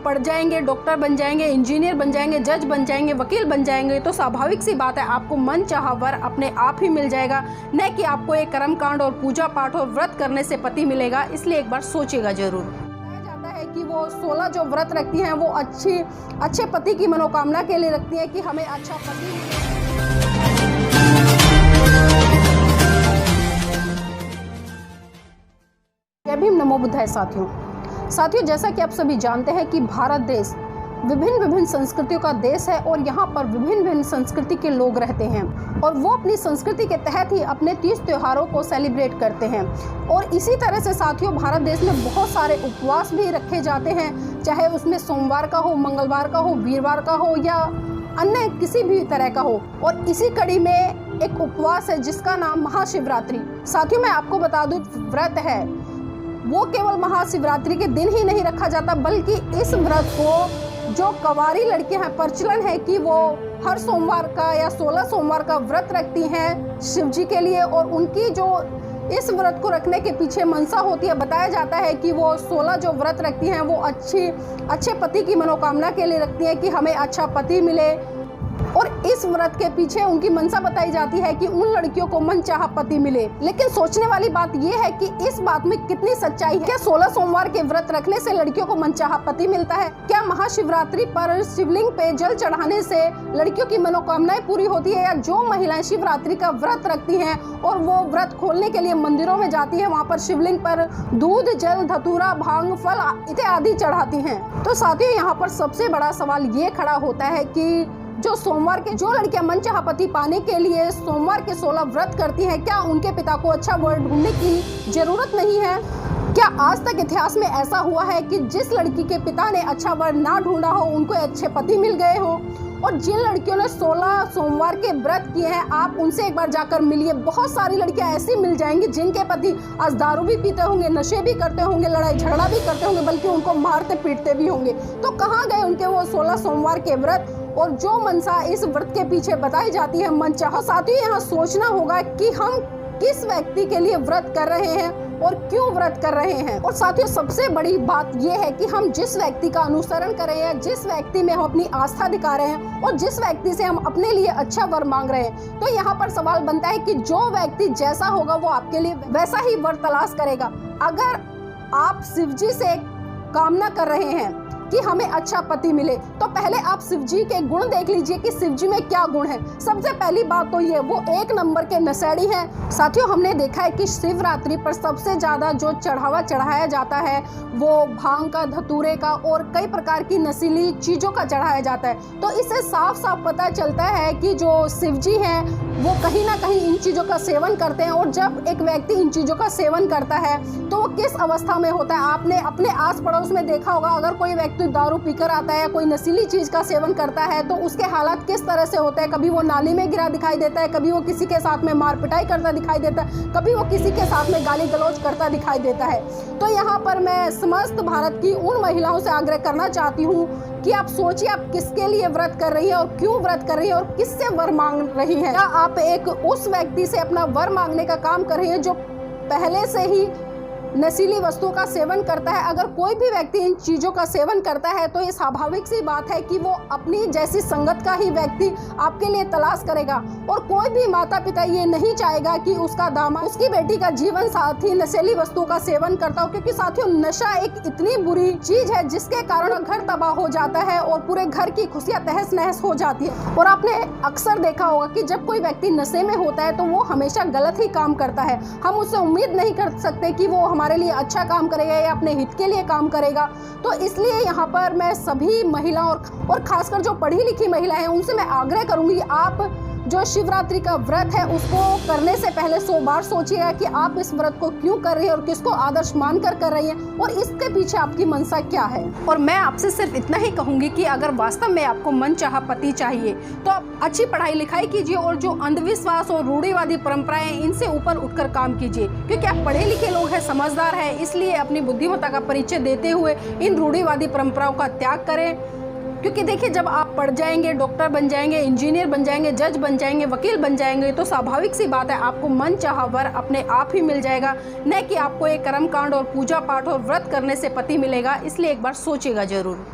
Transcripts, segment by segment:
पढ़ जाएंगे, डॉक्टर बन जाएंगे, इंजीनियर बन जाएंगे, जज बन जाएंगे, वकील बन जाएंगे, तो स्वाभाविक सी बात है आपको मनचाहा वर अपने आप ही मिल जाएगा, न कि आपको एक कर्मकांड और पूजा पाठ और व्रत करने से पति मिलेगा। इसलिए एक बार सोचिएगा जरूर। बताया जाता है कि वो 16 जो व्रत रखती हैं वो अच्छे पति की मनोकामना के लिए रखती हैं कि हमें अच्छा पति मिले। जय भीम, नमो बुद्धाय। साथियों, जैसा कि आप सभी जानते हैं कि भारत देश विभिन्न संस्कृतियों का देश है और यहाँ पर विभिन्न संस्कृति के लोग रहते हैं और वो अपनी संस्कृति के तहत ही अपने 30 त्योहारों को सेलिब्रेट करते हैं। और इसी तरह से साथियों, भारत देश में बहुत सारे उपवास भी रखे जाते हैं, चाहे उसमें सोमवार का हो, मंगलवार का हो, वीरवार का हो या अन्य किसी भी तरह का हो। और इसी कड़ी में एक उपवास है जिसका नाम महाशिवरात्रि। साथियों, मैं आपको बता दूं, व्रत है वो केवल महाशिवरात्रि के दिन ही नहीं रखा जाता, बल्कि इस व्रत को जो कवारी लड़कियां हैं, प्रचलन है कि वो हर सोमवार का या 16 सोमवार का व्रत रखती हैं शिव जी के लिए। और उनकी जो इस व्रत को रखने के पीछे मनसा होती है, बताया जाता है कि वो 16 जो व्रत रखती हैं वो अच्छे पति की मनोकामना के लिए रखती हैं कि हमें अच्छा पति मिले। और इस व्रत के पीछे उनकी मनसा बताई जाती है कि उन लड़कियों को मनचाहा पति मिले। लेकिन सोचने वाली बात यह है कि इस बात में कितनी सच्चाई है। क्या 16 सोमवार के व्रत रखने से लड़कियों को मनचाहा पति मिलता है? क्या महाशिवरात्रि पर शिवलिंग पे जल चढ़ाने से लड़कियों की मनोकामनाएं पूरी होती है? या जो महिलाएं शिवरात्रि का व्रत रखती हैं और वो व्रत खोलने के लिए मंदिरों में जाती है, वहाँ पर शिवलिंग पर दूध, जल, धतूरा, भांग, फल इत्यादि चढ़ाती हैं। तो साथियों, यहाँ पर सबसे बड़ा सवाल ये खड़ा होता है कि जो लड़कियां मनचाहा पति पाने के लिए सोमवार के 16 व्रत करती हैं, क्या उनके पिता को अच्छा वर ढूंढने की जरूरत नहीं है? क्या आज तक इतिहास में ऐसा हुआ है कि जिस लड़की के पिता ने अच्छा वर ना ढूंढा हो उनको अच्छे पति मिल गए हो? और जिन लड़कियों ने 16 सोमवार के व्रत किए हैं, आप उनसे एक बार जाकर मिलिए। बहुत सारी लड़कियां ऐसी मिल जाएंगी जिनके पति आज दारू भी पीते होंगे, नशे भी करते होंगे, लड़ाई झगड़ा भी करते होंगे, बल्कि उनको मारते पीटते भी होंगे। तो कहाँ गए उनके वो 16 सोमवार के व्रत और जो मनसा इस व्रत के पीछे बताई जाती है मनचाहा? साथियों, यहाँ सोचना होगा कि हम किस व्यक्ति के लिए व्रत कर रहे हैं और क्यों व्रत कर रहे हैं। और साथियों, सबसे बड़ी बात यह है कि हम जिस व्यक्ति का अनुसरण कर रहे हैं, जिस व्यक्ति में हम अपनी आस्था दिखा रहे हैं और जिस व्यक्ति से हम अपने लिए अच्छा वर मांग रहे हैं, तो यहाँ पर सवाल बनता है कि जो व्यक्ति जैसा होगा वो आपके लिए वैसा ही वर तलाश करेगा। अगर आप शिव जी से कामना कर रहे हैं कि हमें अच्छा पति मिले, तो पहले आप शिव जी के गुण देख लीजिए कि शिव जी में क्या गुण है। सबसे पहली बात तो ये, वो एक नंबर के नशेड़ी हैं। साथियों, हमने देखा है कि शिवरात्रि पर सबसे ज्यादा जो चढ़ावा चढ़ाया जाता है वो भांग का, धतूरे का और कई प्रकार की नशीली चीजों का चढ़ाया जाता है। तो इससे साफ साफ पता चलता है कि जो शिव जी हैं वो कहीं ना कहीं इन चीजों का सेवन करते हैं। और जब एक व्यक्ति इन चीजों का सेवन करता है तो वो किस अवस्था में होता है? आपने अपने आस पड़ोस में देखा होगा, अगर कोई व्यक्ति दारू पीकर आता है, कोई नशीली चीज का सेवन करता है, तो उसके हालात किस तरह से होते हैं? कभी वो नाली में गिरा दिखाई देता है, कभी वो किसी के साथ में मार पिटाई करता दिखाई देता है, कभी वो किसी के साथ में गाली गलौज करता दिखाई देता है। तो यहाँ पर मैं समस्त भारत की उन महिलाओं से आग्रह करना चाहती हूँ कि आप सोचिए, आप किसके लिए व्रत कर रही हैं और क्यों व्रत कर रही हैं और किससे वर मांग रही हैं। क्या आप एक उस व्यक्ति से अपना वर मांगने का काम कर रही हैं जो पहले से ही नशीली वस्तुओं का सेवन करता है? अगर कोई भी व्यक्ति इन चीजों का सेवन करता है तो ये स्वाभाविक सी बात है कि वो अपनी जैसी संगत का ही व्यक्ति आपके लिए तलाश करेगा। और कोई भी माता पिता ये नहीं चाहेगा कि उसका दामाद, उसकी बेटी का जीवन साथी नशीली वस्तुओं का सेवन करता हो, क्योंकि साथियों, नशा एक इतनी बुरी चीज है जिसके कारण घर तबाह हो जाता है और पूरे घर की खुशियां तहस नहस हो जाती है। और आपने अक्सर देखा होगा कि जब कोई व्यक्ति नशे में होता है तो वो हमेशा गलत ही काम करता है। हम उससे उम्मीद नहीं कर सकते कि वो हमारे लिए अच्छा काम करेगा या अपने हित के लिए काम करेगा। तो इसलिए यहाँ पर मैं सभी महिलाओं और खासकर जो पढ़ी लिखी महिलाएं हैं उनसे मैं आग्रह करूंगी, आप जो शिवरात्रि का व्रत है उसको करने से पहले 100 बार सोचिएगा कि आप इस व्रत को क्यों कर रही हैं और किसको आदर्श मानकर कर रही हैं और इसके पीछे आपकी मनसा क्या है। और मैं आपसे सिर्फ इतना ही कहूंगी कि अगर वास्तव में आपको मनचाहा पति चाहिए तो आप अच्छी पढ़ाई लिखाई कीजिए और जो अंधविश्वास और रूढ़िवादी परंपराएं हैं इनसे ऊपर उठकर काम कीजिए, क्योंकि आप पढ़े लिखे लोग हैं, समझदार हैं, इसलिए अपनी बुद्धिमत्ता का परिचय देते हुए इन रूढ़िवादी परंपराओं का त्याग करें। क्योंकि देखिए, जब आप पढ़ जाएंगे, डॉक्टर बन जाएंगे, इंजीनियर बन जाएंगे, जज बन जाएंगे, वकील बन जाएंगे, तो स्वाभाविक सी बात है आपको मनचाहा वर अपने आप ही मिल जाएगा, न कि आपको एक कर्मकांड और पूजा पाठ और व्रत करने से पति मिलेगा। इसलिए एक बार सोचिएगा जरूर।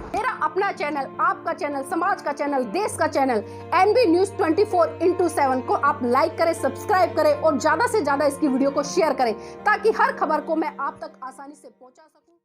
अपना चैनल, आपका चैनल, समाज का चैनल, देश का चैनल एनबी न्यूज 24/7 को आप लाइक करें, सब्सक्राइब करें और ज्यादा से ज्यादा इसकी वीडियो को शेयर करें ताकि हर खबर को मैं आप तक आसानी से पहुंचा सकूं।